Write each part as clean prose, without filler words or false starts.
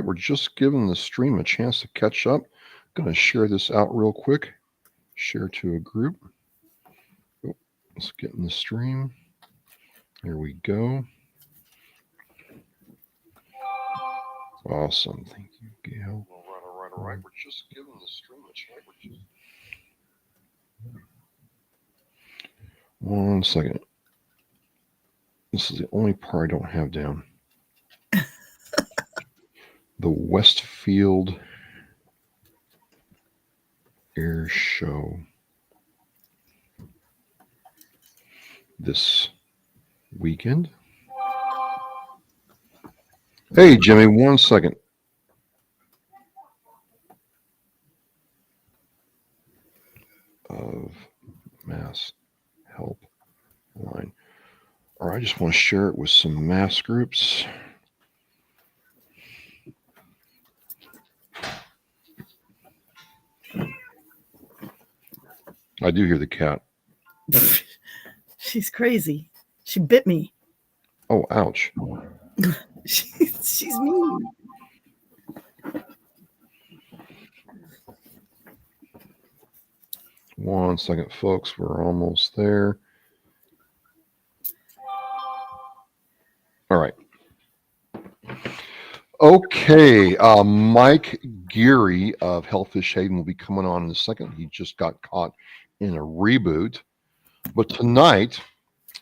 We're just giving the stream a chance to catch up. Going to share this out real quick. Share to a group. Oh, let's get in the stream. Here we go. Awesome. Thank you, Gail. All right. We're just giving the stream a chance. One second. This is the only part I don't have down. The Westfield Air Show this weekend. Hey, Jimmy, 1 second. Of mass help line. All right, I just want to share it with some mass groups. I do hear the cat. She's crazy. She bit me. Oh, ouch. She's mean. One second, folks. We're almost there. All right. Okay. Mike Geary of Hellfish Haven will be coming on in a second. He just got caught in a reboot. But tonight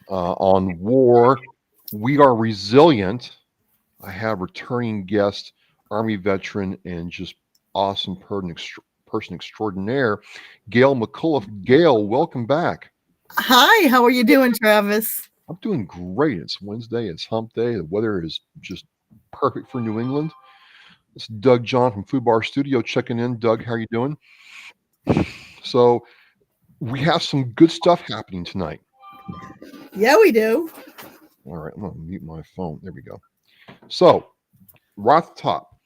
on W.A.R, We Are Resilient, I have returning guest, Army veteran, and just awesome person extraordinaire, Gail McCullough. Gail, welcome back. Hi, how are you doing, Travis? I'm doing great. It's Wednesday. It's hump day. The weather is just perfect for New England. It's Doug John from Food Bar Studio checking in. Doug, how are you doing? So we have some good stuff happening tonight. Yeah, we do. All right, I'm going to mute my phone. There we go. So right at the top,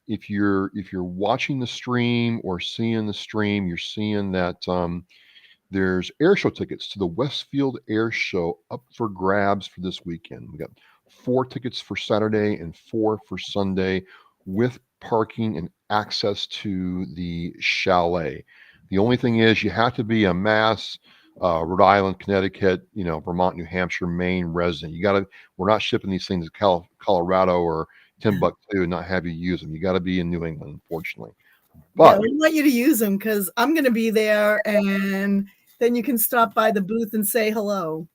if you're watching the stream or seeing the stream, you're seeing that there's air show tickets to the Westfield Air Show up for grabs for this weekend. We got 4 tickets for Saturday and 4 for Sunday with parking and access to the chalet. The only thing is you have to be a Mass, Rhode Island, Connecticut, Vermont, New Hampshire, Maine resident. We're not shipping these things to Colorado or Timbuktu and not have you use them. You got to be in New England, unfortunately. But yeah, we want you to use them because I'm going to be there, and then you can stop by the booth and say hello.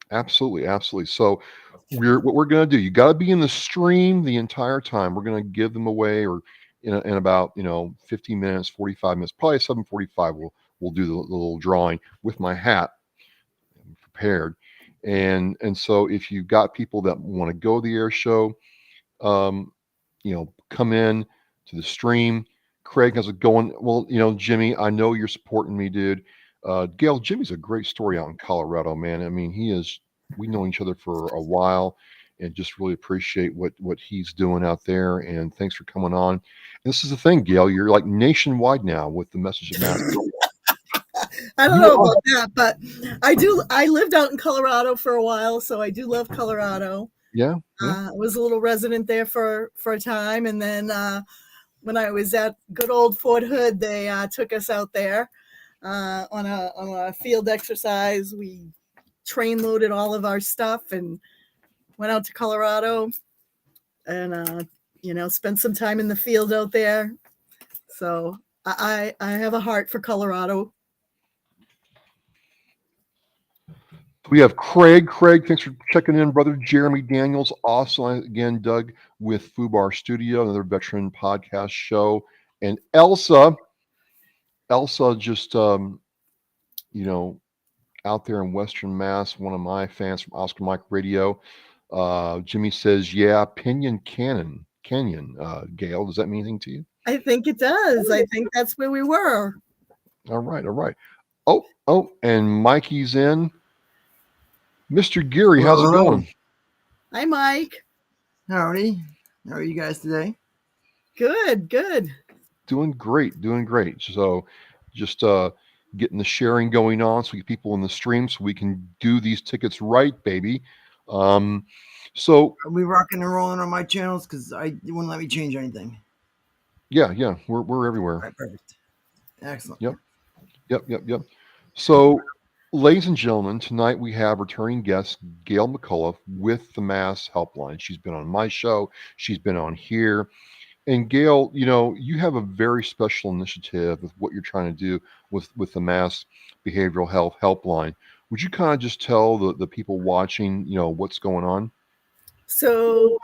Absolutely. So what we're going to do, you got to be in the stream the entire time. We're going to give them away, or in about 15 minutes, 45 minutes, probably 7:45. We'll do the little drawing with my hat. I'm prepared, and so if you've got people that want to go to the air show, come in to the stream. Craig, how's it going? Well, Jimmy, I know you're supporting me, dude. Gail, Jimmy's a great story out in Colorado, man. I mean, we've known each other for a while and just really appreciate what he's doing out there. And thanks for coming on. And this is the thing, Gail, you're like nationwide now with the message of mass. I don't know about that, but I lived out in Colorado for a while, so I do love Colorado. Yeah. I was a little resident there for a time, and then when I was at good old Fort Hood, they took us out there on a field exercise. We train loaded all of our stuff and went out to Colorado and spent some time in the field out there. So I have a heart for Colorado. We have Craig. Craig, thanks for checking in, brother. Jeremy Daniels, also again, Doug with Fubar Studio, another veteran podcast show, and Elsa just out there in Western Mass, one of my fans from Oscar Mike Radio. Jimmy says, yeah, Pinion Canyon. Gail, does that mean anything to you? I think it does. I think that's where we were. All right. Oh, and Mikey's in. Mr. Geary, how's it going? Hi, Mike. Howdy. How are you guys today? Good. Doing great. So just getting the sharing going on so we get people in the stream so we can do these tickets right, baby. So Are we rocking and rolling on my channels? Because it wouldn't let me change anything. yeah, we're everywhere. All right, perfect. Excellent. Yep, yep. So, ladies and gentlemen, tonight we have returning guest Gail McCullough with the Mass Helpline. She's been on my show. She's been on here. And Gail, you have a very special initiative with what you're trying to do with the Mass Behavioral Health Helpline. Would you kind of just tell the people watching, what's going on? So,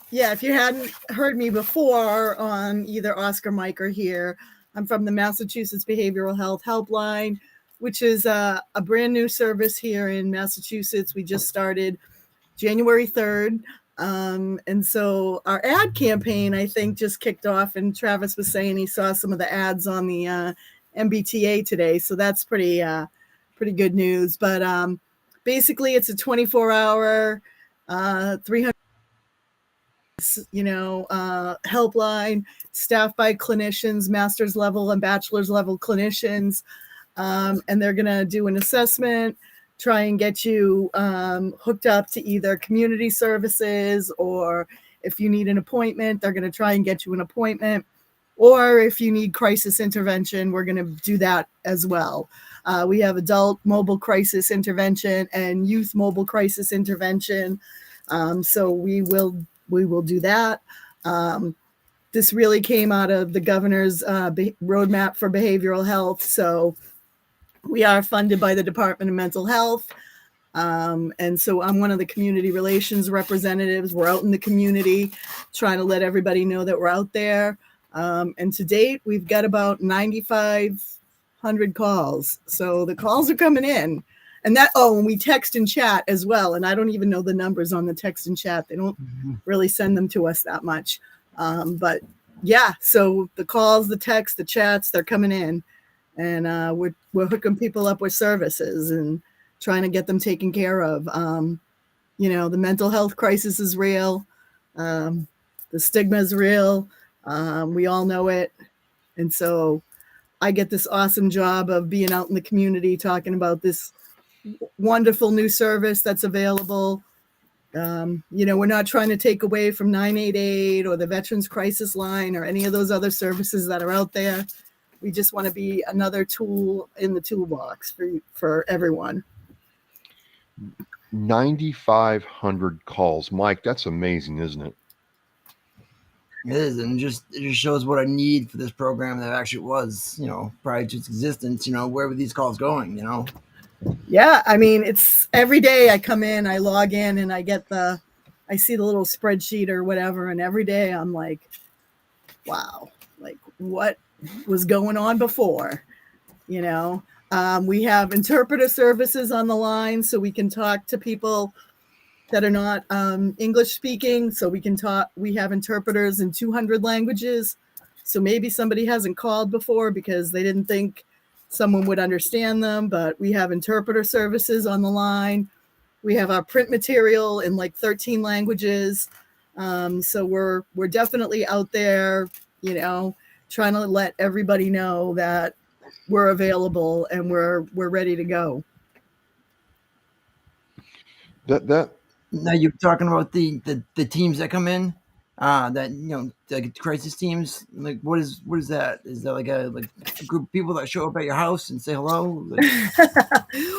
yeah, if you hadn't heard me before on either Oscar, Mike, or here, I'm from the Massachusetts Behavioral Health Helpline, which is a brand new service here in Massachusetts. We just started January 3rd. And so our ad campaign, I think, just kicked off, and Travis was saying he saw some of the ads on the MBTA today. So that's pretty good news. But basically, it's a 24-hour 300 helpline staffed by clinicians, master's level and bachelor's level clinicians, and they're going to do an assessment, try and get you hooked up to either community services, or if you need an appointment, they're going to try and get you an appointment, or if you need crisis intervention, we're going to do that as well. We have adult mobile crisis intervention and youth mobile crisis intervention. So we will do that. This really came out of the governor's roadmap for behavioral health. So we are funded by the Department of Mental Health. And so I'm one of the community relations representatives. We're out in the community trying to let everybody know that we're out there. And to date, we've got about 9,500 calls. So the calls are coming in. And and we text and chat as well. And I don't even know the numbers on the text and chat. They don't really send them to us that much. But yeah, so the calls, the texts, the chats, they're coming in. And we're hooking people up with services and trying to get them taken care of. The mental health crisis is real. The stigma is real. We all know it. And so I get this awesome job of being out in the community talking about this wonderful new service that's available. We're not trying to take away from 988 or the Veterans Crisis Line or any of those other services that are out there. We just want to be another tool in the toolbox for everyone. 9,500 calls. Mike, that's amazing, isn't it? It is, and it just shows what a need for this program that actually was, prior to its existence. Where were these calls going? Yeah, I mean, it's every day I come in, I log in, and I see the little spreadsheet or whatever, and every day I'm like, wow, like what was going on before? We have interpreter services on the line, so we can talk to people that are not English speaking. So we have interpreters in 200 languages. So maybe somebody hasn't called before because they didn't think someone would understand them, but we have interpreter services on the line. We have our print material in like 13 languages. So we're definitely out there, trying to let everybody know that we're available and we're ready to go. That Now you're talking about the teams that come in, like crisis teams. Like what is that? Is that like a group of people that show up at your house and say hello?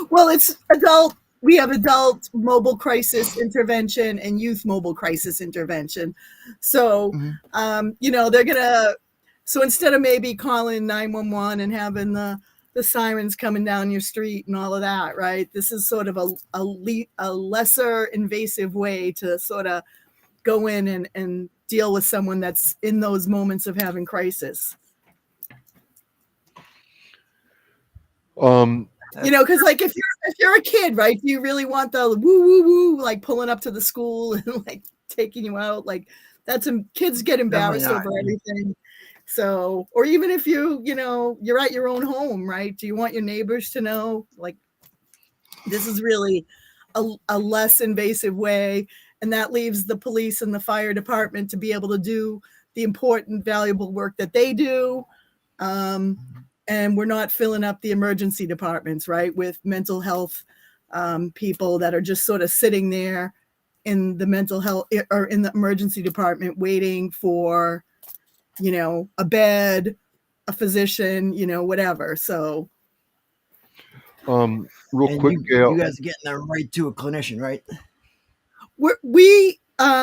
Well, it's adult. We have adult mobile crisis intervention and youth mobile crisis intervention. So, they're gonna. So instead of maybe calling 911 and having the sirens coming down your street and all of that, right? This is sort of a lesser invasive way to sort of go in and deal with someone that's in those moments of having crisis. Because like if you're a kid, right? Do you really want the woo woo woo like pulling up to the school and like taking you out? Like kids get embarrassed over everything. So, or even if you're at your own home, right? Do you want your neighbors to know, like, this is really a less invasive way? And that leaves the police and the fire department to be able to do the important, valuable work that they do. And we're not filling up the emergency departments, right? With mental health people that are just sort of sitting there in the mental health or in the emergency department waiting for, a bed, a physician, whatever. So Real And quick, Gail. you guys are getting them right to a clinician, right?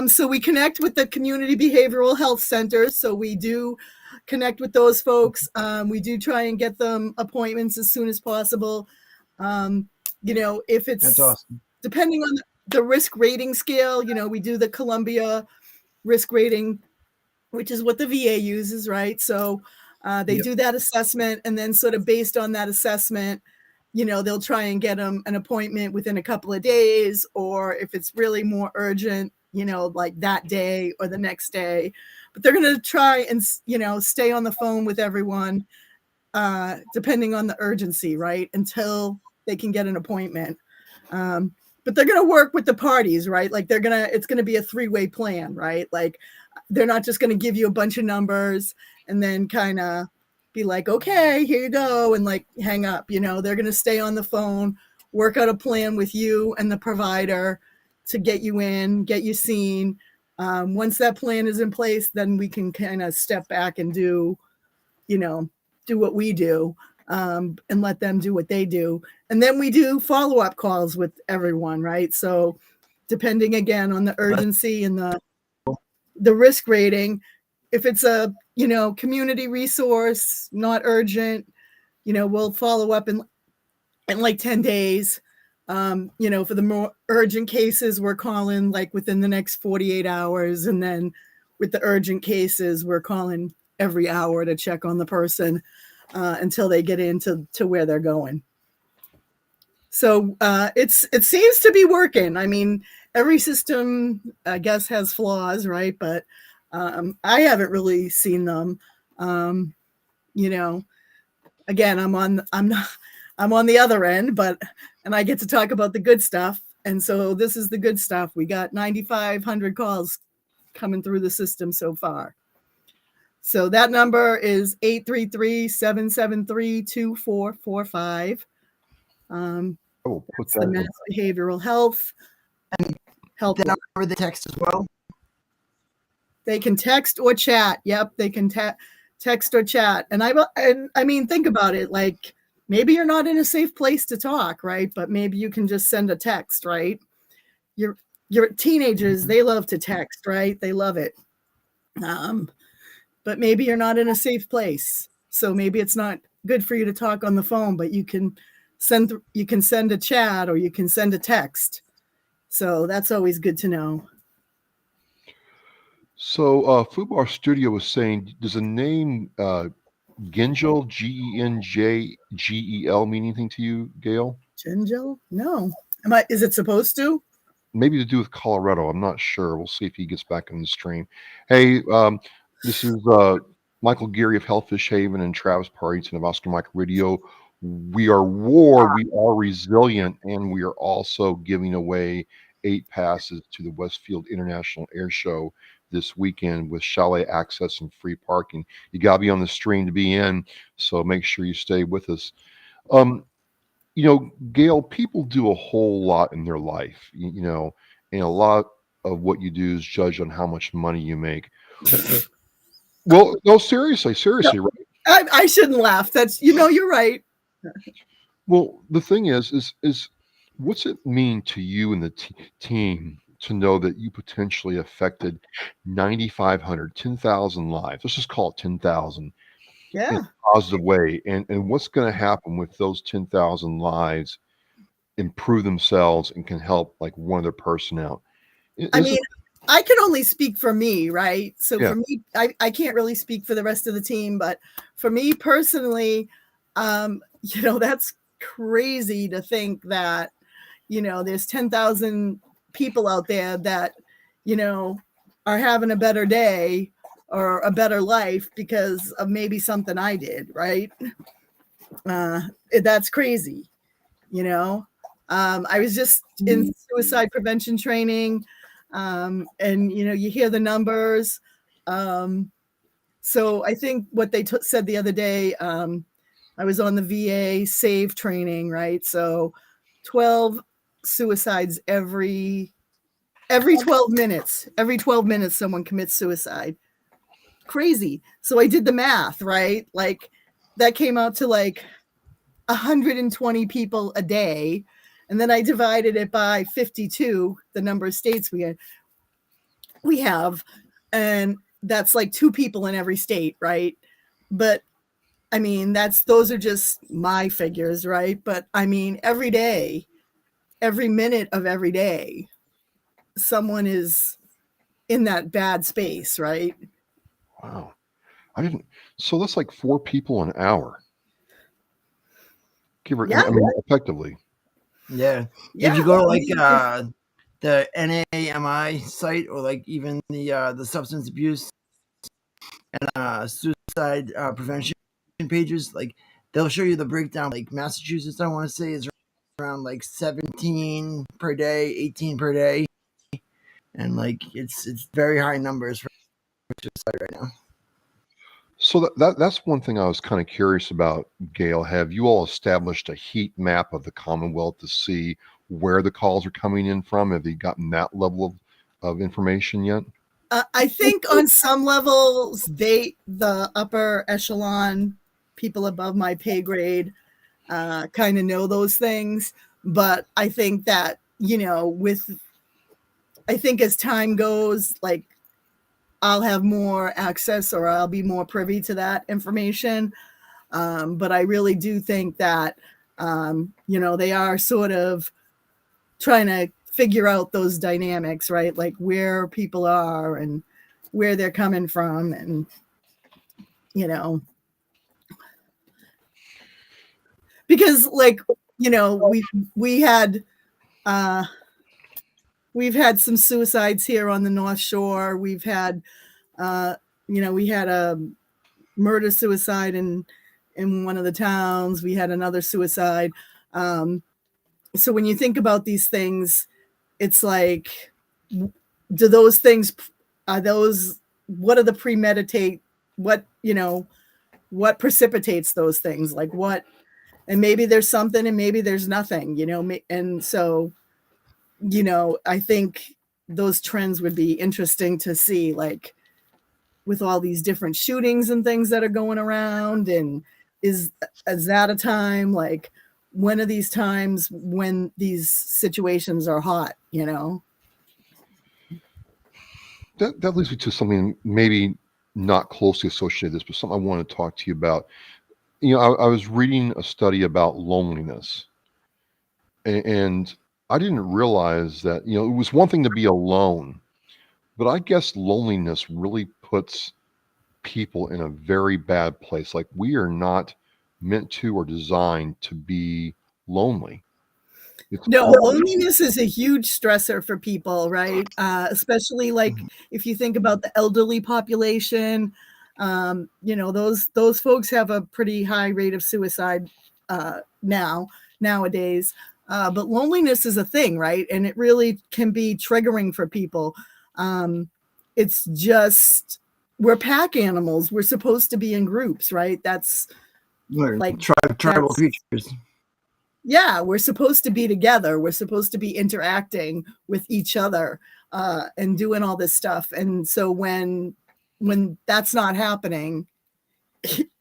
So we connect with the community behavioral health centers. So we do connect with those folks. We do try and get them appointments as soon as possible. If it's That's awesome. depending on the risk rating scale, we do the Columbia risk rating, which is what the VA uses, right? So they do that assessment, and then sort of based on that assessment, they'll try and get them an appointment within a couple of days, or if it's really more urgent, like that day or the next day. But they're going to try and, stay on the phone with everyone, depending on the urgency, right? Until they can get an appointment. But they're going to work with the parties, right? Like it's going to be a 3-way plan, right? Like they're not just going to give you a bunch of numbers and then kind of be like, okay, here you go, and like hang up. They're going to stay on the phone, work out a plan with you and the provider to get you in, get you seen. Once that plan is in place, then we can kind of step back and do what we do, and let them do what they do. And then we do follow-up calls with everyone, right? So depending again on the urgency and the risk rating, if it's a community resource, not urgent, we'll follow up in like 10 days. For the more urgent cases, we're calling like within the next 48 hours. And then with the urgent cases, we're calling every hour to check on the person until they get into where they're going. So it seems to be working. I mean, every system, I guess, has flaws, right? But I haven't really seen them. Again, I'm on the other end, and I get to talk about the good stuff. And so this is the good stuff. We got 9,500 calls coming through the system so far. So that number is 833-773-2445. I will put the Mass Behavioral Health help. The number, the text as well. They can text or chat. Yep, they can text or chat. And I mean, think about it. Like maybe you're not in a safe place to talk, right? But maybe you can just send a text, right? Your teenagers, they love to text, right? They love it. But maybe you're not in a safe place. So maybe it's not good for you to talk on the phone, but you can send a chat or you can send a text. So that's always good to know. So Fubar Studio was saying, does the name Gengel, Genjgel, mean anything to you, Gail? Gengel? No. Is it supposed to? Maybe to do with Colorado. I'm not sure. We'll see if he gets back in the stream. Hey, this is Michael Geary of Hellfish Haven and Travis Partington of Oscar Mike Radio. We are WAR, we are resilient, and we are also giving away 8 passes to the Westfield International Air Show this weekend with chalet access and free parking. You got to be on the stream to be in, so make sure you stay with us. Gail, people do a whole lot in their life, and a lot of what you do is judged on how much money you make. Well, no, seriously, No, right? I shouldn't laugh. That's, you're right. Well, the thing is what's it mean to you and the team to know that you potentially affected 9,500, 10,000 lives? Let's just call it 10,000 Yeah. in a positive way. And what's going to happen with those 10,000 lives improve themselves and can help like one other person out? I mean, I can only speak for me, right? So Yeah. for me, I can't really speak for the rest of the team, but for me personally, that's crazy to think that, there's 10,000 people out there that, are having a better day or a better life because of maybe something I did, right? That's crazy, I was just in suicide prevention training, and you hear the numbers. So I think what they said the other day, I was on the VA SAVE training, right? So 12 suicides every every 12 minutes, someone commits suicide. Crazy. So I did the math, right? Like that came out to like 120 people a day. And then I divided it by 52, the number of states we have. And that's like 2 people in every state, right? But I mean, those are just my figures, right? But I mean, every day, every minute of every day, someone is in that bad space, right? Wow. I didn't. So that's like 4 people an hour. Yeah. I mean, effectively. Yeah. Yeah. If you go to I like mean, the NAMI site or like even the substance abuse and suicide prevention pages, like they'll show you the breakdown. Like Massachusetts, I want to say is around like 17 per day, 18 per day, and like it's very high numbers for suicide right now. So that's one thing I was kind of curious about, Gail. Have you all established a heat map of the Commonwealth to see where the calls are coming in from? Have you gotten that level of information yet? I think on some levels, the upper echelon people above my pay grade kind of know those things. But I think that, I think as time goes, like I'll have more access or I'll be more privy to that information. But I really do think that, they are sort of trying to figure out those dynamics, right? Like where people are and where they're coming from. And, because like, we had, we've had some suicides here on the North Shore. We've had, we had a murder suicide in one of the towns. We had another suicide. So when you think about these things, it's like, do those things, what are the premeditate, what precipitates those things? Like what, and maybe there's something and maybe there's nothing, and so, I think those trends would be interesting to see, like with all these different shootings and things that are going around. And is that a time, like when are these times when these situations are hot, That leads me to something maybe not closely associated with this, but something I want to talk to you about. I was reading a study about loneliness, and I didn't realize that, it was one thing to be alone, but I guess loneliness really puts people in a very bad place. Like we are not meant to or designed to be lonely. No, loneliness is a huge stressor for people, right? Especially like if you think about the elderly population, those folks have a pretty high rate of suicide nowadays. But loneliness is a thing, right? And it really can be triggering for people. It's just we're pack animals. We're supposed to be in groups, right? That's like tribal creatures. Yeah, we're supposed to be together. We're supposed to be interacting with each other and doing all this stuff. And so when that's not happening,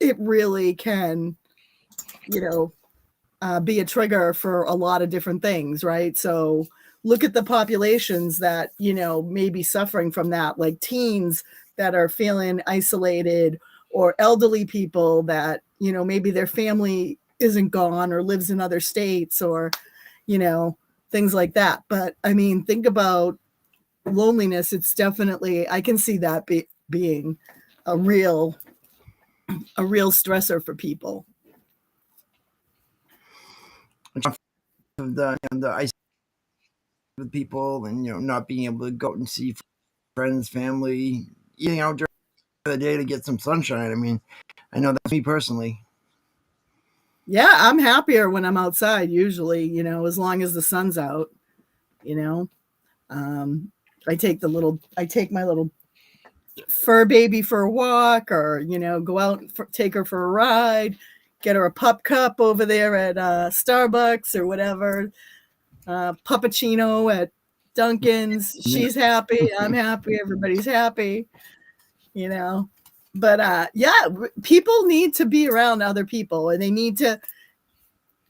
it really can, be a trigger for a lot of different things, right? So look at the populations that, may be suffering from that, like teens that are feeling isolated, or elderly people that, maybe their family isn't gone or lives in other states, or, things like that. But I mean, think about loneliness. It's definitely, I can see that being a real stressor for people. The ice with people, and not being able to go out and see friends, family, eating out during the day to get some sunshine. I mean, I know that's me personally. Yeah, I'm happier when I'm outside usually, as long as the sun's out, I take my little fur baby for a walk, or, go out and take her for a ride, get her a pup cup over there at Starbucks or whatever, puppuccino at Dunkin's, she's happy, I'm happy, everybody's happy, you know. But yeah, people need to be around other people, and they need to,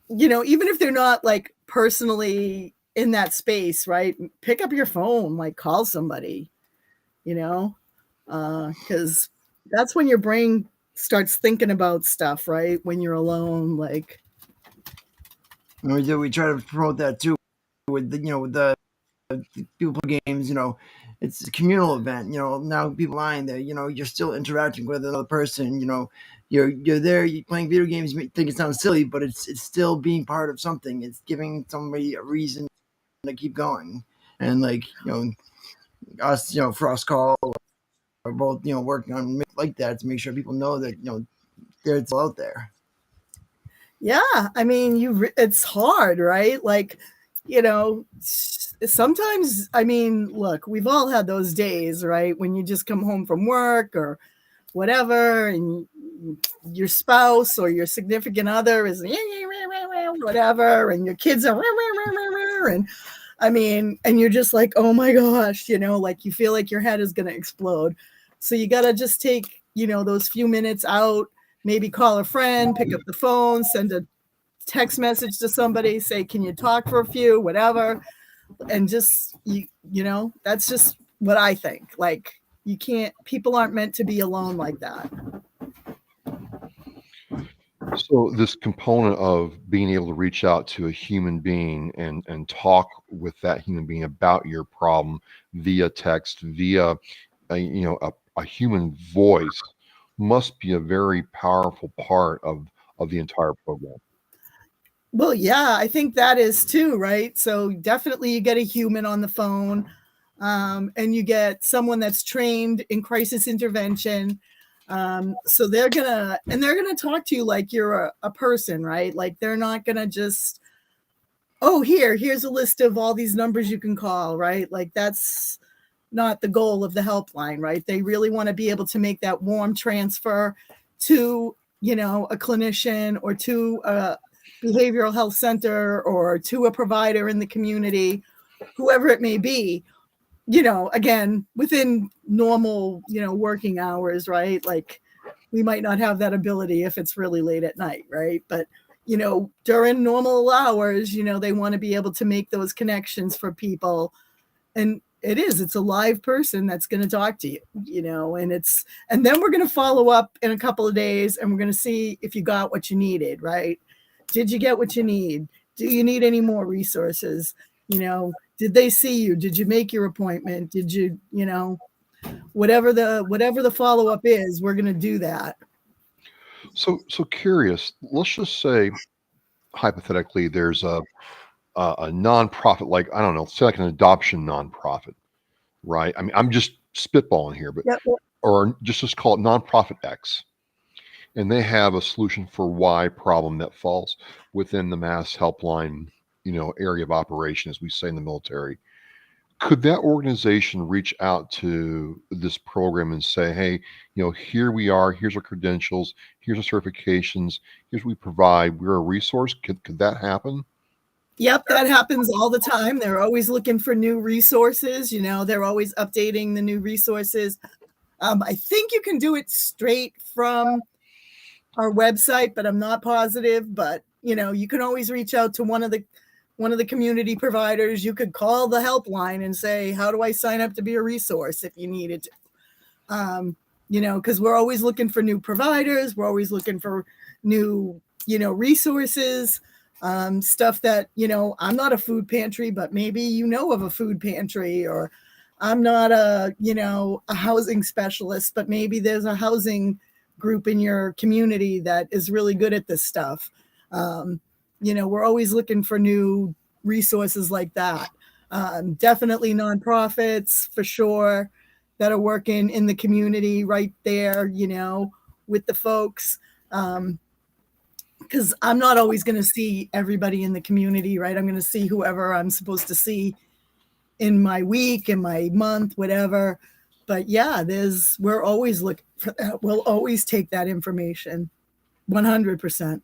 you know, even if they're not like personally in that space, right? Pick up your phone, like call somebody, you know, because that's when your brain starts thinking about stuff, right? When you're alone, like. We try to promote that too with the, with the people play games. It's a communal event. Now people lying there. You're still interacting with another person. You're there. You're playing video games. You may think it sounds silly, but it's still being part of something. It's giving somebody a reason to keep going. And like us, Frost Call are both working on like that to make sure people know that they're still out there. Yeah, I mean, it's hard, right? Like, sometimes, I mean, look, we've all had those days, right? When you just come home from work or whatever, and your spouse or your significant other is whatever, and your kids are, and I mean, and you're just like, oh my gosh, like you feel like your head is going to explode. So you got to just take, those few minutes out, maybe call a friend, pick up the phone, send a text message to somebody, say, can you talk for a few, whatever. And just, that's just what I think. Like, people aren't meant to be alone like that. So this component of being able to reach out to a human being and talk with that human being about your problem via text, via a human voice, must be a very powerful part of the entire program. Well, yeah, I think that is too, right? So definitely you get a human on the phone, and you get someone that's trained in crisis intervention. So they're gonna talk to you like you're a person, right? Like they're not gonna just, oh, here's a list of all these numbers you can call, right? Like that's not the goal of the helpline, right? They really want to be able to make that warm transfer to, a clinician or to a behavioral health center or to a provider in the community, whoever it may be, again, within normal, working hours, right? Like we might not have that ability if it's really late at night, right? But, during normal hours, they want to be able to make those connections for people. And it's a live person that's going to talk to you, and then we're going to follow up in a couple of days and we're going to see if you got what you needed, right? Did you get what you need? Do you need any more resources? Did they see you? Did you make your appointment? Did you, whatever the follow-up is, we're going to do that. So curious. Let's just say, hypothetically, there's a nonprofit, like I don't know, say like an adoption nonprofit, right? I mean, I'm just spitballing here, but Yep. or just call it nonprofit X, and they have a solution for Y problem that falls within the mass helpline, area of operation, as we say in the military. Could that organization reach out to this program and say, hey, here we are, here's our credentials, here's our certifications, here's what we provide, we're a resource? Could that happen? Yep, that happens all the time. They're always looking for new resources. They're always updating the new resources. I think you can do it straight from our website, but I'm not positive. But you can always reach out to one of the community providers. You could call the helpline and say, how do I sign up to be a resource if you needed to? Because we're always looking for new providers. We're always looking for new, resources. Stuff that, I'm not a food pantry, but maybe of a food pantry, or I'm not a housing specialist, but maybe there's a housing group in your community that is really good at this stuff. We're always looking for new resources like that. Definitely nonprofits for sure that are working in the community right there, with the folks. Because I'm not always going to see everybody in the community, right? I'm going to see whoever I'm supposed to see in my week, in my month, whatever. But yeah, we're always looking for that. We'll always take that information, 100%.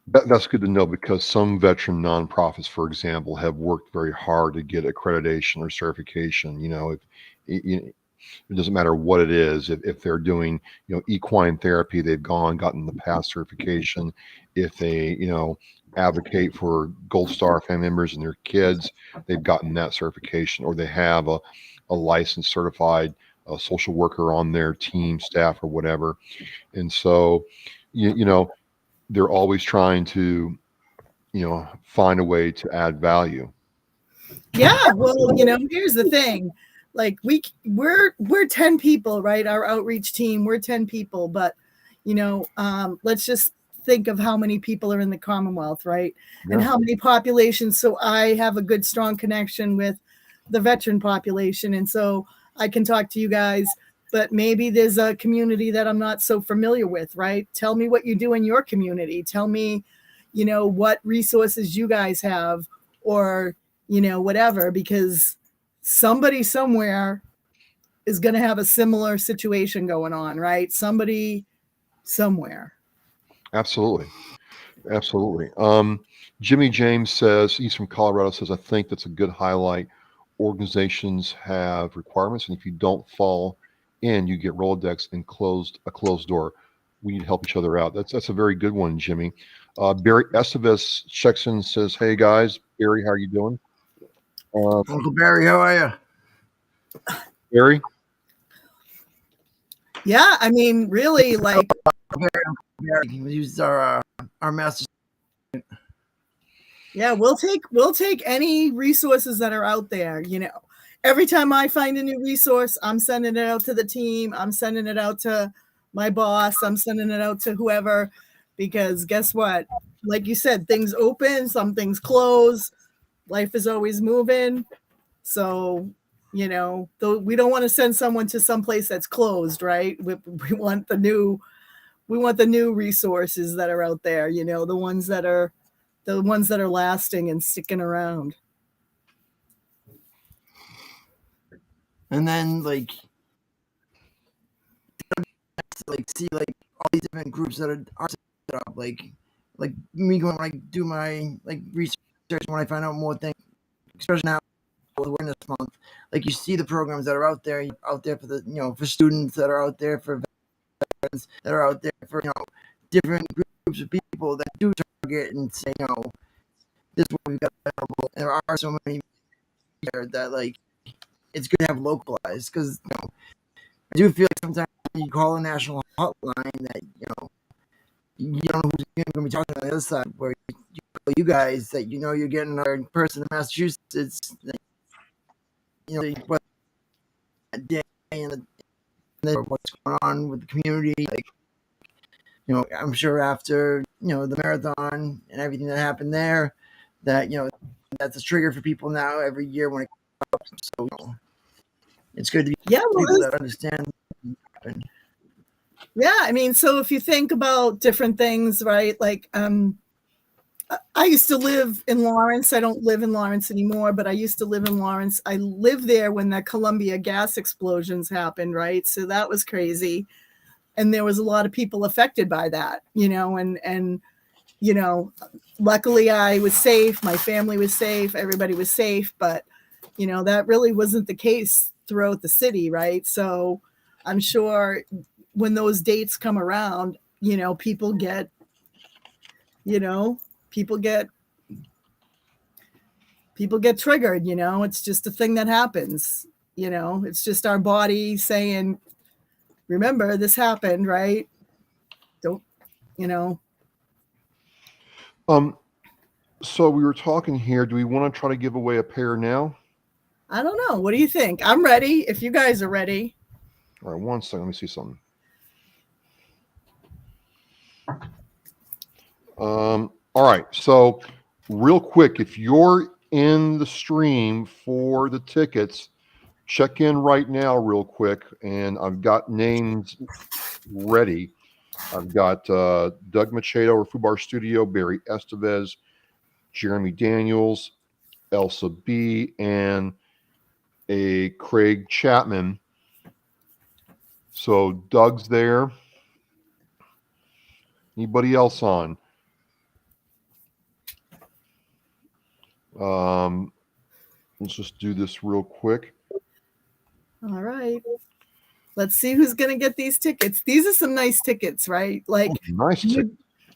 That's good to know because some veteran nonprofits, for example, have worked very hard to get accreditation or certification. It doesn't matter what it is. If they're doing, equine therapy, they've gotten the past certification. If they, advocate for Gold Star family members and their kids, they've gotten that certification, or they have a licensed certified social worker on their team, staff, or whatever. And so, you know, they're always trying to, find a way to add value. Yeah, well, here's the thing. Like we're 10 people, right? Our outreach team, we're 10 people, but let's just think of how many people are in the Commonwealth, right? And Yeah. how many populations. So I have a good, strong connection with the veteran population. And so I can talk to you guys, but maybe there's a community that I'm not so familiar with, right? Tell me what you do in your community. Tell me, what resources you guys have, or whatever, because somebody somewhere is going to have a similar situation going on, right? Somebody somewhere. Absolutely. Absolutely. Jimmy James says, he's from Colorado, says, I think that's a good highlight. Organizations have requirements, and if you don't fall in, you get Rolodex and a closed door. We need to help each other out. That's a very good one, Jimmy. Barry Estevez checks in and says, hey guys, Barry, how are you doing? Uncle Barry, how are you? Barry? Yeah, I mean, really, like, Barry, he's our master. yeah, we'll take any resources that are out there. Every time I find a new resource, I'm sending it out to the team. I'm sending it out to my boss. I'm sending it out to whoever, because guess what? Like you said, things open, some things close. Life is always moving. So, though we don't want to send someone to some place that's closed, right? We want the new resources that are out there, the ones that are lasting and sticking around. And then like see like all these different groups that are set up, like me going do my research when I find out more things, especially now with awareness month. Like you see the programs that are out there for the for students that are out there, for veterans that are out there, for different groups of people that do target and say this is what we've got available. And there are so many here that it's good to have localized, because I do feel like sometimes you call a national hotline that you don't know who's going to be talking on the other side. Where you guys that you're getting another person in Massachusetts, what day and what's going on with the community. I'm sure after the marathon and everything that happened there, that that's a trigger for people now every year when it comes up. So it's good to be people that understand. Yeah, I mean, so if you think about different things, right? Like, I used to live in Lawrence. I don't live in Lawrence anymore, but I used to live in Lawrence. I lived there when the Columbia gas explosions happened, right? So that was crazy. And there was a lot of people affected by that, and luckily I was safe. My family was safe. Everybody was safe. But, that really wasn't the case throughout the city, right? So I'm sure when those dates come around, people get, people get triggered. It's just a thing that happens. It's just our body saying, remember, this happened, right? Don't. So we were talking here. Do we want to try to give away a pair now? I don't know. What do you think? I'm ready if you guys are ready. All right, one second. Let me see something. All right. So real quick, if you're in the stream for the tickets, check in right now real quick. And I've got names ready. I've got Doug Machado or Fubar Studio, Barry Estevez, Jeremy Daniels, Elsa B, and a Craig Chapman. So Doug's there. Anybody else on? Let's just do this real quick. All right. Let's see who's gonna get these tickets. These are some nice tickets, right? Like Nice.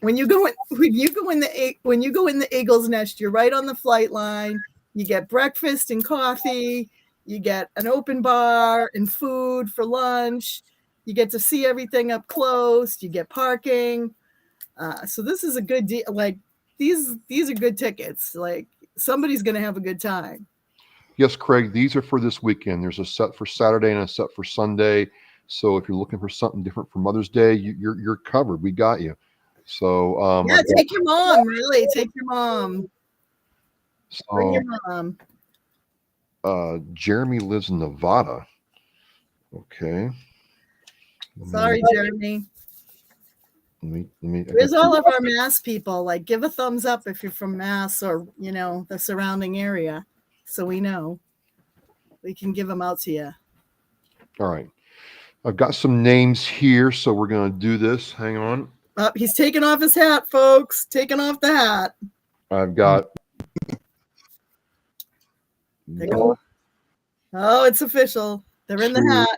when you go in the Eagle's Nest, you're right on the flight line. You get breakfast and coffee. You get an open bar and food for lunch. You get to see everything up close. You get parking. So this is a good deal. Like these are good tickets. Like somebody's gonna have a good time. Yes, Craig, these are for this weekend. There's a set for Saturday and a set for Sunday. So if you're looking for something different for Mother's Day, you're covered. We got you. So Yeah, take your mom. Really, take your mom. Bring your mom. Jeremy lives in Nevada. Okay. Sorry, Jeremy. Let me. Where's all of our Mass people? Like, give a thumbs up if you're from Mass or the surrounding area, so we know. We can give them out to you. All right. I've got some names here, so we're going to do this. Hang on. Oh, he's taking off his hat, folks. Taking off the hat. I've got. Oh, it's official. They're in the hat.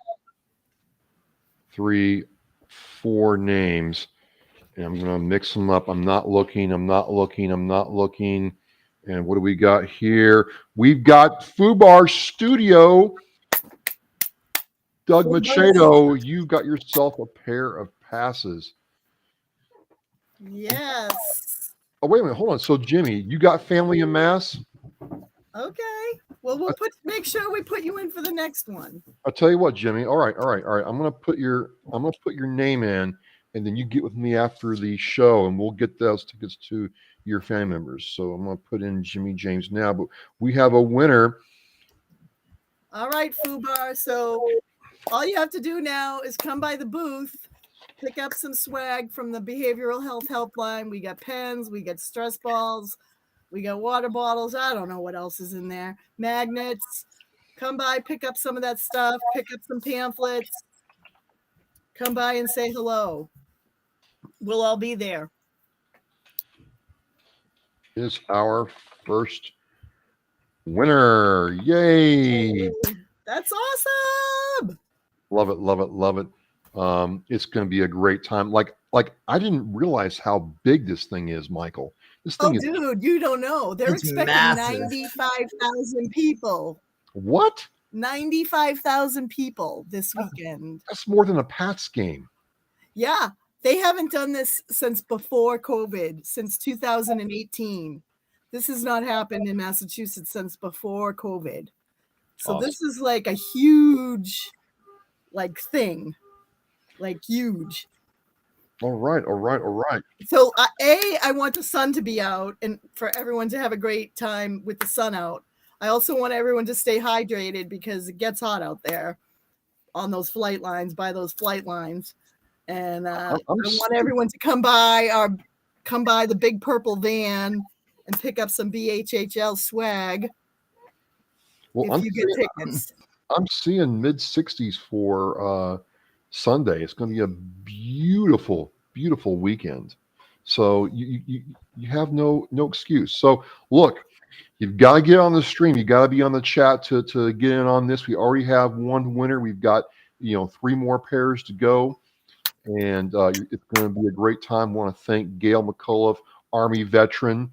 3, 4 names. And I'm going to mix them up. I'm not looking. And what do we got here? We've got Fubar Studio. Doug Machado, you got yourself a pair of passes. Yes. Oh, wait a minute. Hold on. So, Jimmy, you got family in Mass? Okay. Well, we'll make sure we put you in for the next one. I'll tell you what, Jimmy. All right. I'm gonna put your name in, and then you get with me after the show, and we'll get those tickets to your family members. So I'm gonna put in Jimmy James now, but we have a winner. All right, Fubar. So all you have to do now is come by the booth, pick up some swag from the Behavioral Health Helpline. We got pens, we got stress balls, we got water bottles. I don't know what else is in there. Magnets. Come by, pick up some of that stuff, pick up some pamphlets. Come by and say hello. We'll all be there. Is our first winner. Yay! That's awesome. Love it. It's going to be a great time. Like I didn't realize how big this thing is, Michael. This thing is, dude, you don't know. They're expecting massive. 95,000 people. What? 95,000 people this weekend. That's more than a Pats game. Yeah, they haven't done this since before COVID, since 2018. This has not happened in Massachusetts since before COVID. So awesome. This is like a huge thing. Like huge. All right. So I want the sun to be out and for everyone to have a great time with the sun out. I also want everyone to stay hydrated because it gets hot out there on those flight lines, by those flight lines. And I want everyone to come by the big purple van and pick up some BHHL swag. Well, if you get tickets. I'm seeing mid-60s for Sunday. It's going to be a beautiful weekend. So you have no excuse. So look, you've got to get on the stream. You got to be on the chat to get in on this. We already have one winner. We've got 3 more pairs to go, and it's going to be a great time. I want to thank Gail McCullough, Army veteran,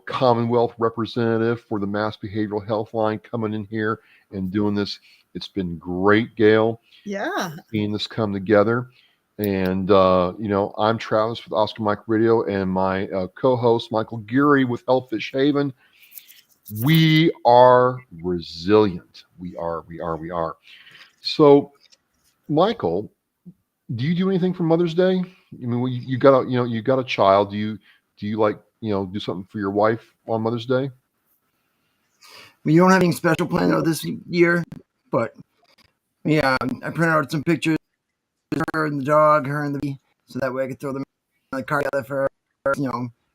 Commonwealth representative for the Mass Behavioral Health Line, coming in here and doing this. It's been great, Gail. Yeah, seeing this come together. And I'm Travis with Oscar Mike Radio, and my co-host Michael Geary with Hellfish Haven. We are resilient. We are. So, Michael, do you do anything for Mother's Day? I mean, you got a child. Do you like do something for your wife on Mother's Day? We don't have anything special planned out this year, but yeah, I printed out some pictures of her and the dog, her and the bee, so that way I could throw them in the car together for her,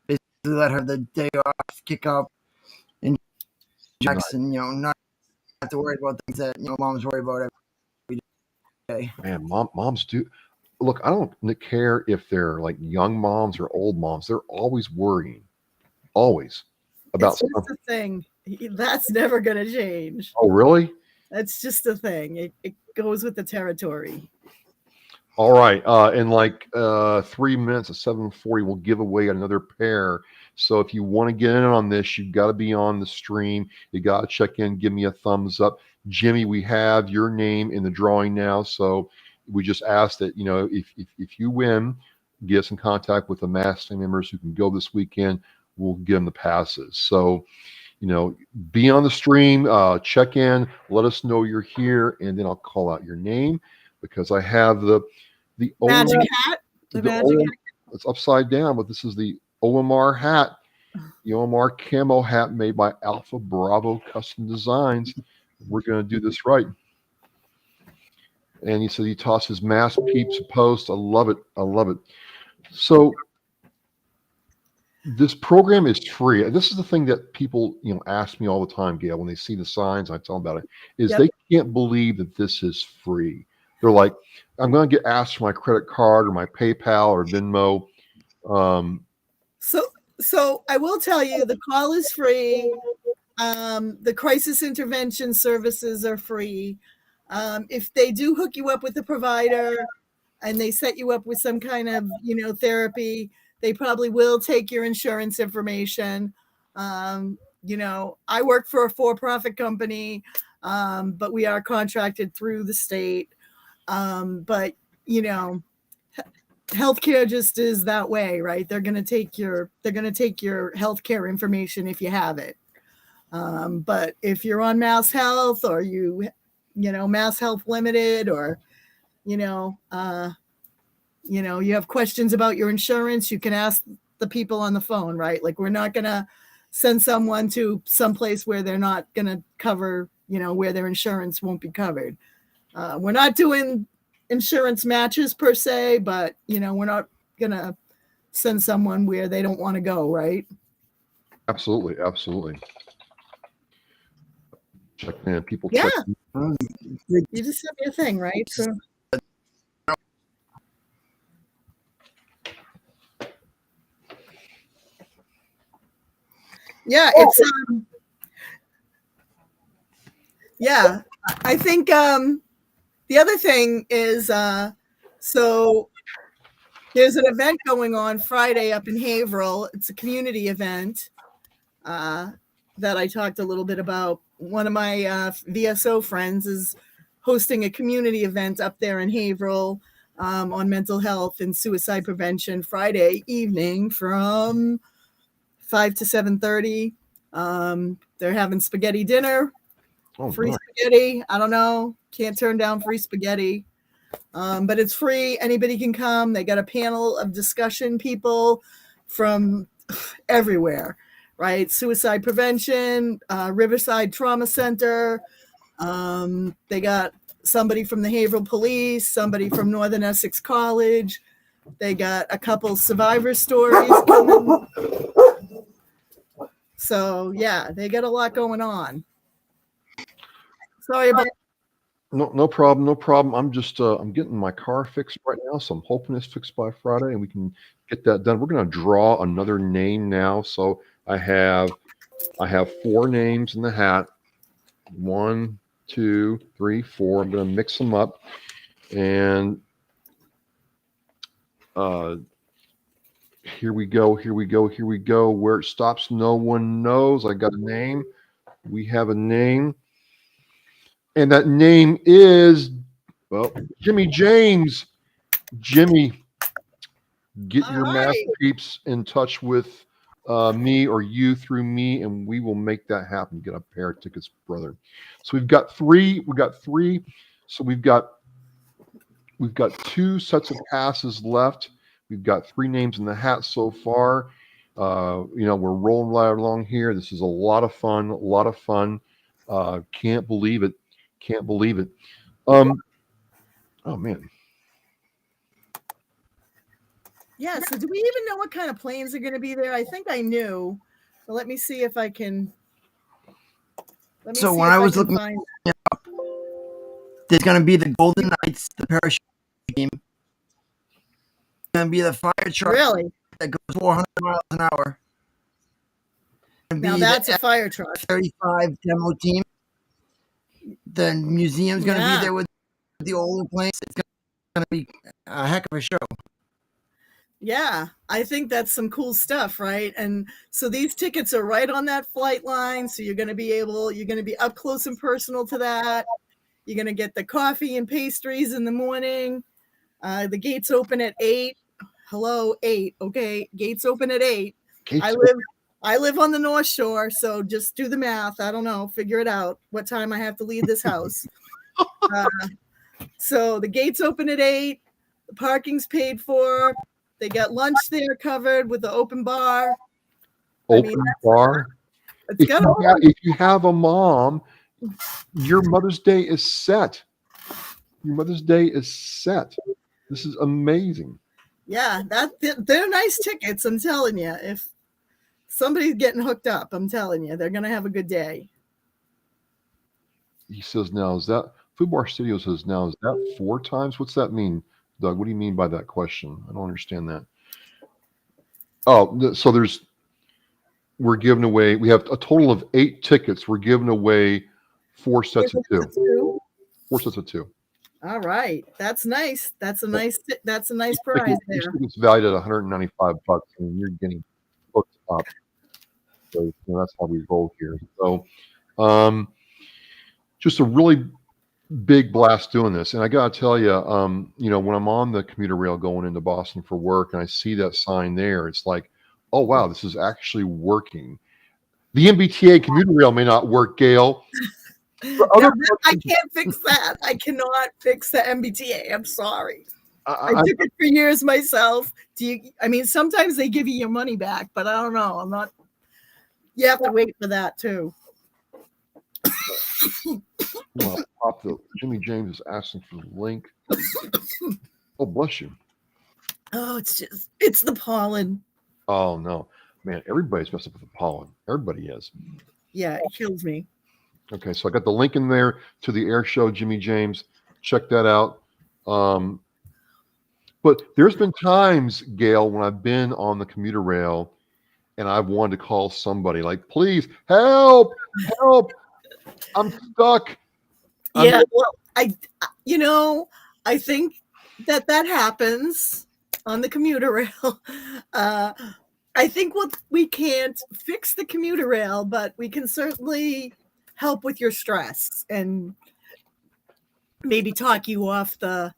basically let her the day off, kick up, and relax, and not have to worry about things that moms worry about every day. Man, moms do. Look, I don't care if they're like young moms or old moms. They're always worrying. Always. about It's just something. a thing. That's never going to change. Oh, really? That's just a thing. It goes with the territory. All right. In like 3 minutes at 7:40, we'll give away another pair. So if you want to get in on this, you've got to be on the stream. You got to check in, give me a thumbs up. Jimmy, we have your name in the drawing now. So we just ask that, if you win, get us in contact with the Mass family members who can go this weekend. We'll give them the passes. So, be on the stream, check in, let us know you're here, and then I'll call out your name because I have the Magic OM, hat. The the magic OM, hat. it's upside down, but this is the OMR hat, the OMR camo hat made by Alpha Bravo Custom Designs. We're going to do this right. And he said he tosses Mass Peeps a post. I love it. I love it. So this program is free. This is the thing that people, ask me all the time, Gail, when they see the signs, I tell them about it, is Yep. they can't believe that this is free. They're like, I'm going to get asked for my credit card or my PayPal or Venmo. So I will tell you, the call is free. The crisis intervention services are free. If they do hook you up with a provider and they set you up with some kind of, therapy, they probably will take your insurance information. I work for a for-profit company, but we are contracted through the state. But healthcare just is that way, right? They're going to take your healthcare information if you have it. But if you're on Mass Health or Mass Health Limited, or you have questions about your insurance, you can ask the people on the phone, right? Like, we're not going to send someone to someplace where they're not going to cover, where their insurance won't be covered. We're not doing insurance matches per se, but, we're not going to send someone where they don't want to go, right? Absolutely. Absolutely. Check in. People Yeah. check in. You just sent me a thing, right? So. Yeah, it's yeah. I think the other thing is so there's an event going on Friday up in Haverhill. It's a community event that I talked a little bit about. One of my VSO friends is hosting a community event up there in Haverhill on mental health and suicide prevention Friday evening from 5 to 7:30. They're having spaghetti dinner. Free nice. spaghetti. I don't know. Can't turn down free spaghetti. But it's free. Anybody can come. They got a panel of discussion people from everywhere, right? Suicide prevention, Riverside Trauma Center. They got somebody from the Haverhill Police, somebody from Northern Essex College. They got a couple survivor stories coming. So yeah, they got a lot going on. Sorry about. No problem. No problem. I'm just I'm getting my car fixed right now, so I'm hoping it's fixed by Friday and we can get that done. We're going to draw another name now. So I have 4 names in the hat. 1, 2, 3, 4. I'm going to mix them up, and here we go. Here we go. Here we go. Where it stops, no one knows. I got a name. We have a name. And that name is, Jimmy James. Jimmy, get your Mass Peeps in touch with me or you through me, and we will make that happen. Get a pair of tickets, brother. So we've got 3. We got 3. So we've got 2 sets of passes left. We've got 3 names in the hat so far. We're rolling right along here. This is a lot of fun. A lot of fun. Can't believe it. Can't believe it. Oh man. Yeah. So do we even know what kind of planes are going to be there? I think I knew. But let me see if I can. So when I was looking up, there's going to be the Golden Knights, the parachute team. There's going to be the fire truck really that goes 400 miles an hour. Now be that's a the fire truck. F-35 demo team. The museum's going to Yeah. be there with the old planes. It's going to be a heck of a show. Yeah, I think that's some cool stuff, right? And so these tickets are right on that flight line. So you're going to be up close and personal to that. You're going to get the coffee and pastries in the morning. The gates open at 8. Hello, 8. Okay. Gates open at 8. I live on the North Shore, so just do the math. I don't know. Figure it out what time I have to leave this house. So the gates open at 8. The parking's paid for. They got lunch there covered with the open bar. Open bar. It's got If you have a mom, your Mother's Day is set. Your Mother's Day is set. This is amazing. Yeah, they're nice tickets. I'm telling you, if somebody's getting hooked up, I'm telling you, they're gonna have a good day. He says now, is that Food Bar Studio says now, is that 4 times? What's that mean, Doug? What do you mean by that question? I don't understand that. Oh, so we're giving away, we have a total of 8 tickets. We're giving away 4 sets of 2. 4 sets of 2. All right. That's nice. That's a nice prize there. It's valued at $195, and you're getting hooked up. So that's how we roll here. So just a really big blast doing this. And I gotta tell you, when I'm on the commuter rail going into Boston for work and I see that sign there, it's like, oh wow, this is actually working. The MBTA commuter rail may not work, Gail. I can't fix that. I cannot fix the MBTA. I'm sorry. I took it for years myself. Sometimes they give you your money back, but I don't know. You have to wait for that too. Jimmy James is asking for the link. Oh, bless you. Oh, it's the pollen. Oh no, man, everybody's messed up with the pollen. Everybody is. Yeah, it kills me. Okay, so I got the link in there to the air show, Jimmy James. Check that out. But there's been times, Gail, when I've been on the commuter rail and I've wanted to call somebody like, please help, I'm stuck. Yeah, well, I think that happens on the commuter rail. I think we can't fix the commuter rail, but we can certainly help with your stress and maybe talk you you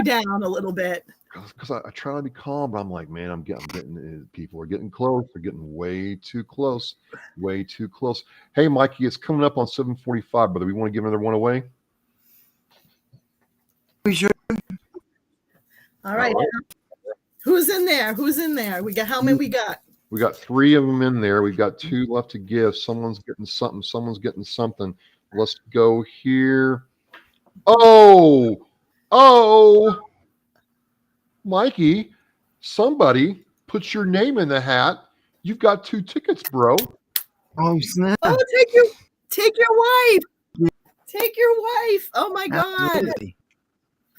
down a little bit. Because I try to be calm, but I'm like, man, I'm getting people are getting close. They're getting way too close. Hey, Mikey, it's coming up on 7:45, brother. We want to give another one away. We should. All right. Who's in there? We got how many we got? We got 3 of them in there. We've got 2 left to give. Someone's getting something. Let's go here. Oh, Mikey, somebody put your name in the hat. You've got 2 tickets, bro. Oh, snap. Oh, take your wife. Take your wife. Oh my Absolutely.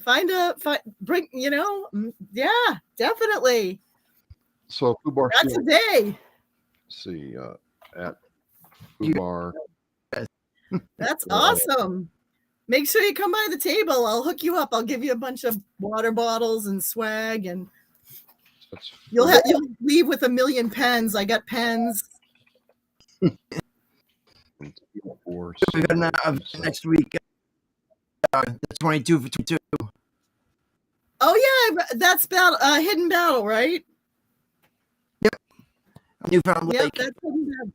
God. Bring, yeah, definitely. So Food Bar. That's a day. Let's see, at Food Bar. That's awesome. Make sure you come by the table. I'll hook you up. I'll give you a bunch of water bottles and swag, and you'll leave with 1 million pens. I got pens. We got an event next week. The 22 for 22. Oh yeah, that's Hidden Battle, right? Yep. Newfound Lake. Yep, that's Hidden Battle.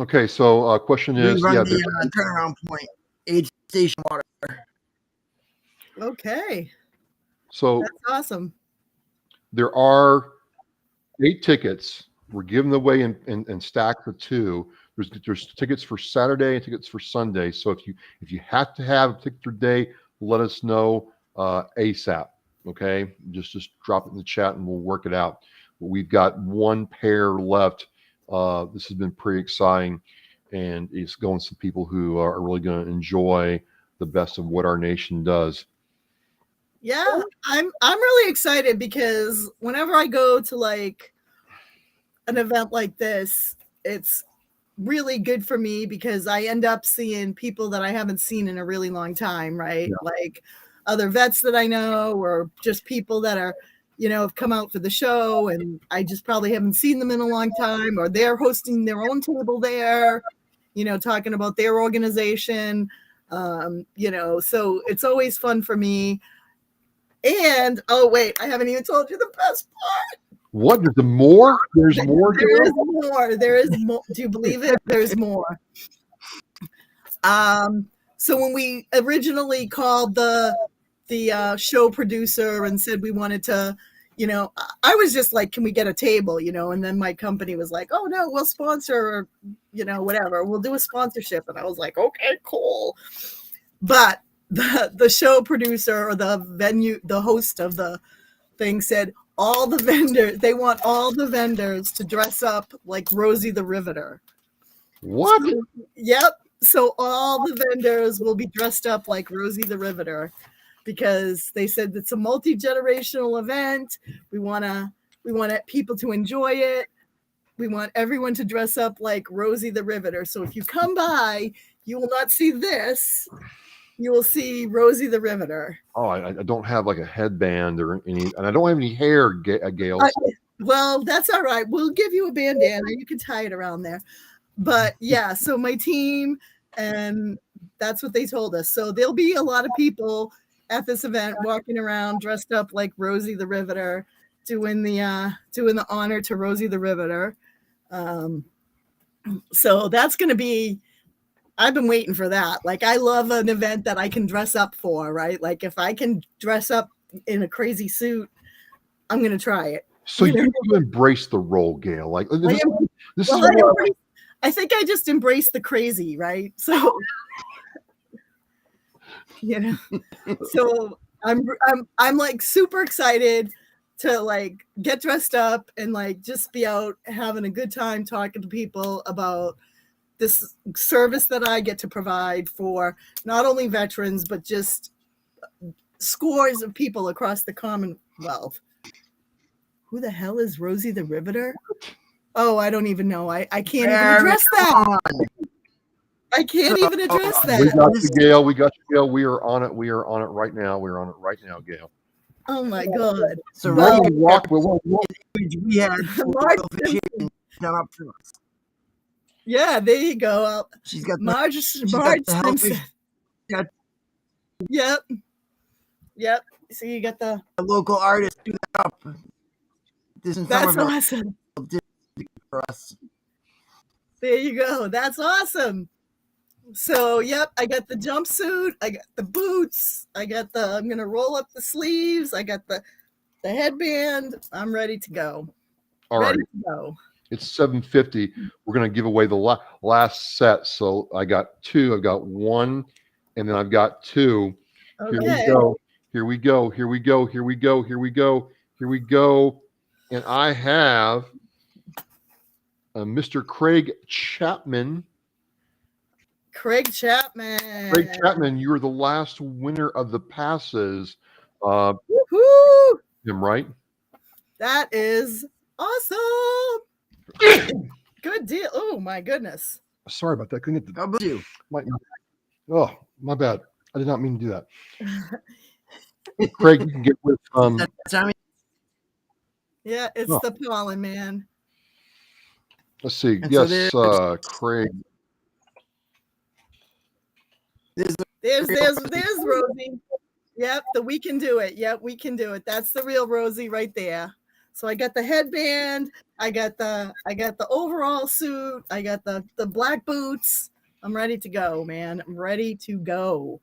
Okay, so question is, we run the turnaround point, aid station water. Okay. So that's awesome. There are 8 tickets. We're giving away in stacks of 2. There's tickets for Saturday and tickets for Sunday. So if you have to have a particular day, let us know ASAP. Okay, just drop it in the chat and we'll work it out. But we've got 1 pair left. This has been pretty exciting, and it's going to some people who are really going to enjoy the best of what our nation does. Yeah, I'm really excited because whenever I go to like an event like this, it's really good for me because I end up seeing people that I haven't seen in a really long time, right? Yeah. Like other vets that I know, or just people that are, have come out for the show and I just probably haven't seen them in a long time, or they're hosting their own table there, talking about their organization. So it's always fun for me. And oh wait, I haven't even told you the best part. What? There's more? There's more. There is more. There is more. Do you believe it? There's more. So when we originally called the show producer and said we wanted to, I was just like, can we get a table, and then my company was like, oh no, we'll sponsor, whatever, we'll do a sponsorship. And I was like, okay, cool. But the show producer or the host of the thing said they want all the vendors to dress up like Rosie the Riveter. What? Yep. So all the vendors will be dressed up like Rosie the Riveter because they said it's a multi-generational event. We want people to enjoy it. We want everyone to dress up like Rosie the Riveter. So if you come by, you will not see this. You will see Rosie the Riveter. Oh, I don't have like a headband or any, and I don't have any hair, Gail. Well, that's all right. We'll give you a bandana. You can tie it around there. But yeah, so my team, and that's what they told us. So there'll be a lot of people at this event walking around dressed up like Rosie the Riveter, doing the honor to Rosie the Riveter. So that's going to be, I've been waiting for that. Like, I love an event that I can dress up for, right? Like, if I can dress up in a crazy suit, I'm going to try it. So you embrace the role, Gail. Like, I think I just embrace the crazy, right? So, so I'm like super excited to like get dressed up and like just be out having a good time talking to people about this service that I get to provide for not only veterans, but just scores of people across the Commonwealth. Who the hell is Rosie the Riveter? Oh, I don't even know. I can't even address that. I can't even address that. We got you, Gail. We got you, Gail. We are on it. We are on it right now. We're on it right now, Gail. Oh my God. So we had come up to us. Yeah, there you go. She's got Marge Simpson. Yep. So you got the local artist do that up. That's awesome. For us. There you go. That's awesome. So, yep, I got the jumpsuit. I got the boots. I'm going to roll up the sleeves. I got the headband. I'm ready to go. All right. It's 7:50. We're going to give away the last set. So I got two. I've got one, and then I've got two. Okay. Here we go. And I have Mr. Craig Chapman. Craig Chapman, you were the last winner of the passes. Woohoo! Him, right? That is awesome. Good deal. Oh my goodness. Sorry about that. Couldn't get the. How about you? Oh, my bad. I did not mean to do that. Craig, you can get with Yeah, it's the pollen, man. Let's see. And yes, Craig. There's Rosie. Yep, we can do it. Yep, we can do it. That's the real Rosie right there. So I got the headband, I got the overall suit, I got the black boots. I'm ready to go, man. I'm ready to go.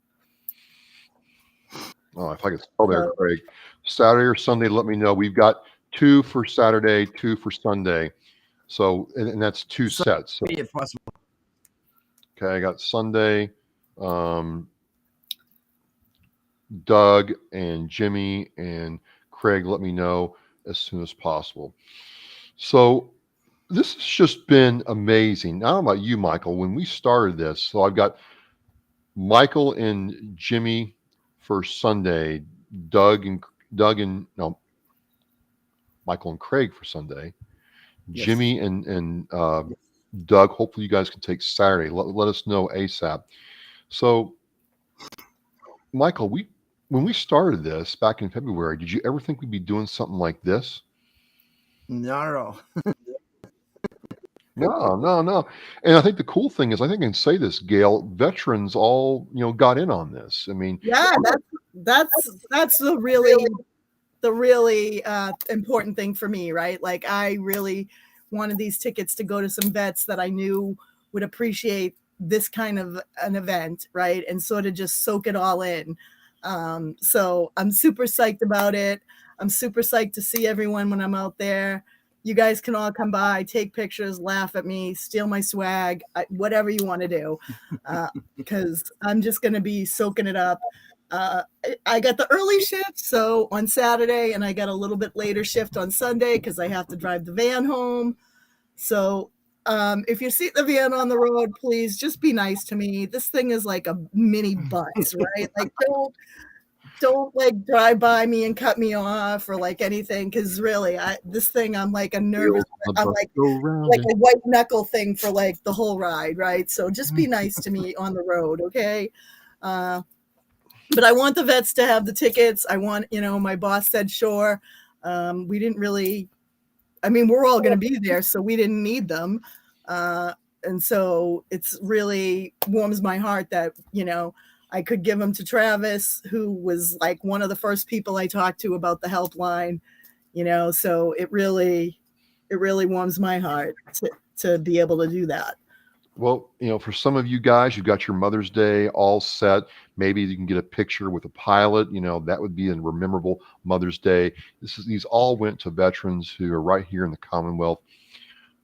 Oh, if I could spell there, Craig. Saturday or Sunday, let me know. We've got 2 for Saturday, 2 for Sunday. So, and that's 2 sets. So, if possible. Okay, I got Sunday, Doug and Jimmy and Craig, let me know as soon as possible. So this has just been amazing. I don't know about you, Michael, when we started this. So I've got Michael and Jimmy for Sunday, Doug and no, Michael and Craig for Sunday. Yes. Jimmy and Doug. Hopefully, you guys can take Saturday. Let us know ASAP. So, Michael, when we started this back in February, did you ever think we'd be doing something like this? Not at all. No, no, no. And I think the cool thing is, I think I can say this, Gail. Veterans all got in on this. I mean, Yeah, that's the really important thing for me, right? Like I really wanted these tickets to go to some vets that I knew would appreciate this kind of an event, right? And sort of just soak it all in. So I'm super psyched about it. I'm super psyched to see everyone when I'm out there. You guys can all come by, take pictures, laugh at me, steal my swag, whatever you want to do, because I'm just going to be soaking it up. I got the early shift, so on Saturday, and I got a little bit later shift on Sunday because I have to drive the van home. So if you see the van on the road, please just be nice to me. This thing is like a mini bus, right? Like don't like drive by me and cut me off or like anything, because really this thing I'm like a nervous, I'm like a white knuckle thing for like the whole ride, right? So just be nice to me on the road, okay? But I want the vets to have the tickets. I want, my boss said sure. We didn't really, I mean, we're all going to be there, so we didn't need them. And so it's really warms my heart that, I could give them to Travis, who was like one of the first people I talked to about the helpline, so it really warms my heart to be able to do that. Well, for some of you guys, you've got your Mother's Day all set. Maybe you can get a picture with a pilot. That would be a memorable Mother's Day. These all went to veterans who are right here in the Commonwealth.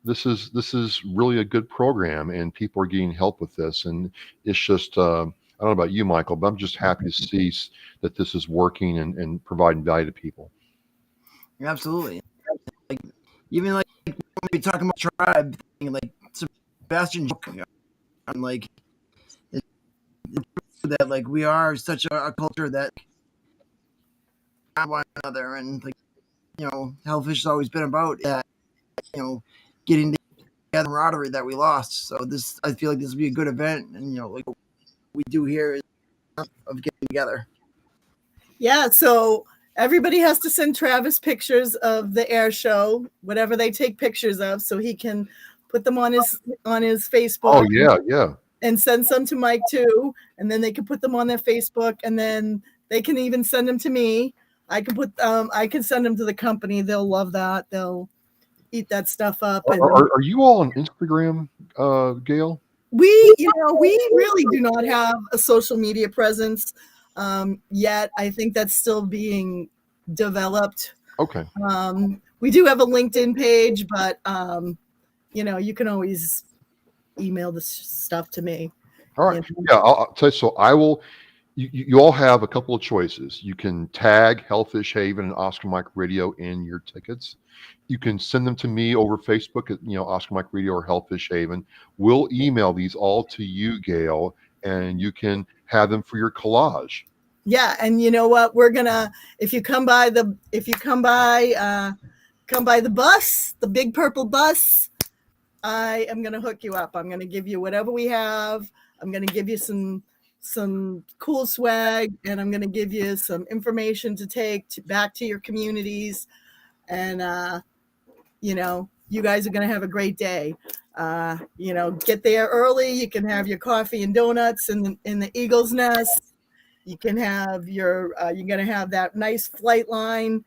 This is really a good program, and people are getting help with this. And it's just, I don't know about you, Michael, but I'm just happy to see that this is working and providing value to people. Absolutely. Like even like when we talking about tribe thing, like Sebastian, I'm like that. Like we are such a culture that one another, and like Hellfish has always been about that. Getting together camaraderie that we lost. So I feel like this would be a good event, and like what we do here is of getting together. Yeah, so everybody has to send Travis pictures of the air show, whatever they take pictures of, so he can put them on his Facebook. Oh yeah. And send some to Mike too, and then they can put them on their Facebook, and then they can even send them to me. I can send them to the company. They'll love that. They'll eat that stuff up. And are you all on Instagram, Gail? We really do not have a social media presence yet. I think that's still being developed. Okay. We do have a LinkedIn page, but you can always email the stuff to me. All right. Yeah, I'll tell you. So I will. You all have a couple of choices. You can tag Hellfish Haven and Oscar Mike Radio in your tickets. You can send them to me over Facebook at Oscar Mike Radio or Hellfish Haven. We'll email these all to you, Gail, and you can have them for your collage. Yeah, and you know what? We're gonna if you come by the bus, the big purple bus, I am gonna hook you up. I'm gonna give you whatever we have. I'm gonna give you some cool swag, and I'm gonna give you some information to take back to your communities. And you guys are gonna have a great day. Get there early. You can have your coffee and donuts in the Eagle's Nest. You can have you're gonna have that nice flight line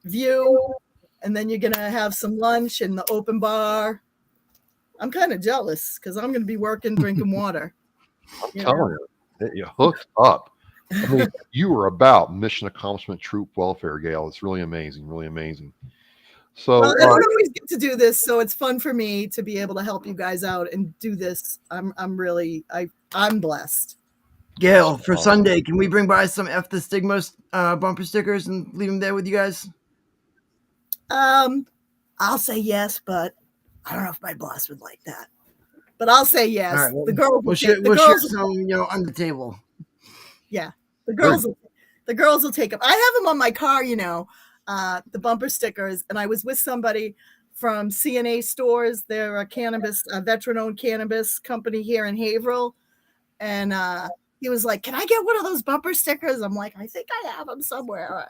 view, and then you're gonna have some lunch in the open bar. I'm kind of jealous because I'm gonna be working, drinking water. I'm telling you, you hooked up. I mean, you were about mission accomplishment, troop welfare, Gail. It's really amazing, really amazing. So I don't always get to do this, so it's fun for me to be able to help you guys out and do this. I'm blessed. Gail, for Sunday, can we bring by some F the Stigma bumper stickers and leave them there with you guys? I'll say yes, but I don't know if my boss would like that. But I'll say yes. All right, the girls we'll share some, under the table. Yeah, the Very girls will take them. I have them on my car, the bumper stickers. And I was with somebody from CNA Stores. They're a veteran-owned cannabis company here in Haverhill. And he was like, "Can I get one of those bumper stickers?" I'm like, "I think I have them somewhere."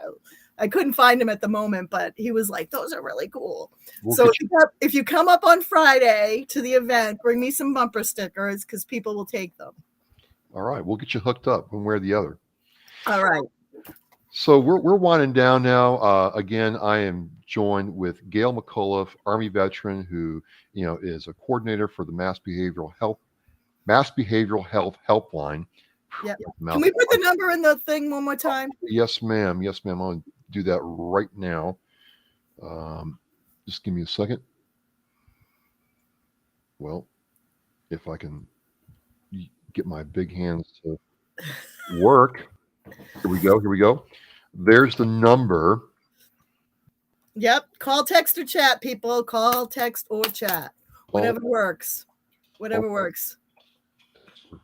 I couldn't find them at the moment, but he was like, "Those are really cool." We'll So get if you come up on Friday to the event, bring me some bumper stickers because people will take them. All right, we'll get you hooked up one way or the other. All right. So we're winding down now. Again, I am joined with Gail McCullough, Army veteran, who is a coordinator for the Mass Behavioral Health Helpline. Yeah. Can we put the number in the thing one more time? Yes, ma'am. Yes, ma'am. I'm going to do that right now. Just give me a second. Well, if I can get my big hands to work. Here we go. Here we go. There's the number. Yep. Call, text, or chat, people. Call, text, or chat. Whatever works. Whatever works.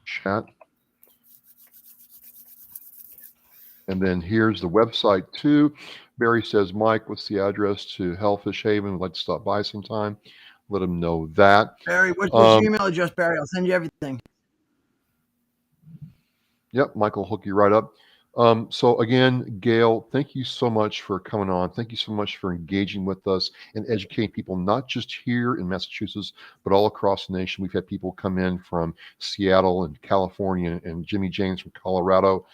Chat. And then here's the website too. Barry says, "Mike, what's the address to Hellfish Haven? We'd like to stop by sometime." Let him know that. Barry, what's your email address, Barry? I'll send you everything. Yep, Michael will hook you right up. So again, Gail, thank you so much for coming on. Thank you so much for engaging with us and educating people, not just here in Massachusetts, but all across the nation. We've had people come in from Seattle and California and Jimmy James from Colorado,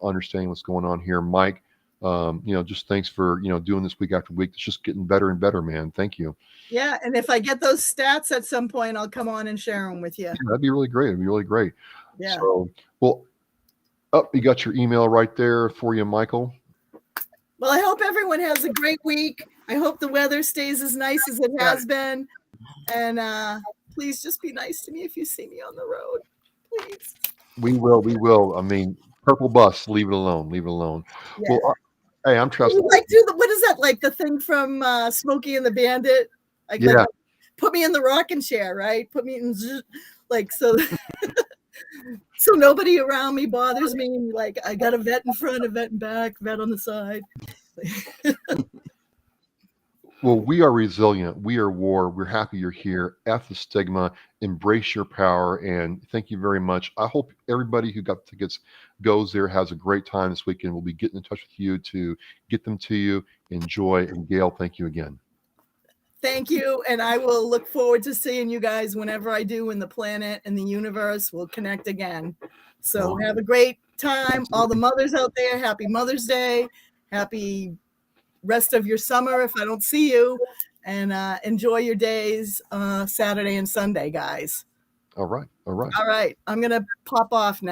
understanding what's going on here. Mike, just thanks for, doing this week after week. It's just getting better and better, man. Thank you. Yeah. And if I get those stats at some point, I'll come on and share them with you. Yeah, that'd be really great. It'd be really great. Yeah. So, well, you got your email right there for you, Michael. Well, I hope everyone has a great week. I hope the weather stays as nice as it has been. And please just be nice to me if you see me on the road. Please. We will. I mean, purple bus, leave it alone. Leave it alone. Yeah. Well, hey, I'm trusting. What is that, like the thing from Smokey and the Bandit? Like, put me in the rocking chair, right? Put me in so so nobody around me bothers me. Like, I got a vet in front, a vet in back, vet on the side. Well, we are resilient. We are WAR. We're happy you're here. F the stigma. Embrace your power. And thank you very much. I hope everybody who got tickets goes there, has a great time this weekend. We'll be getting in touch with you to get them to you. Enjoy. And Gail, thank you again. Thank you. And I will look forward to seeing you guys whenever I do, in the planet and the universe. We'll connect again. So have a great time. All the mothers out there, happy Mother's Day. Happy rest of your summer if I don't see you. And enjoy your days, Saturday and Sunday, guys. All right. I'm going to pop off now.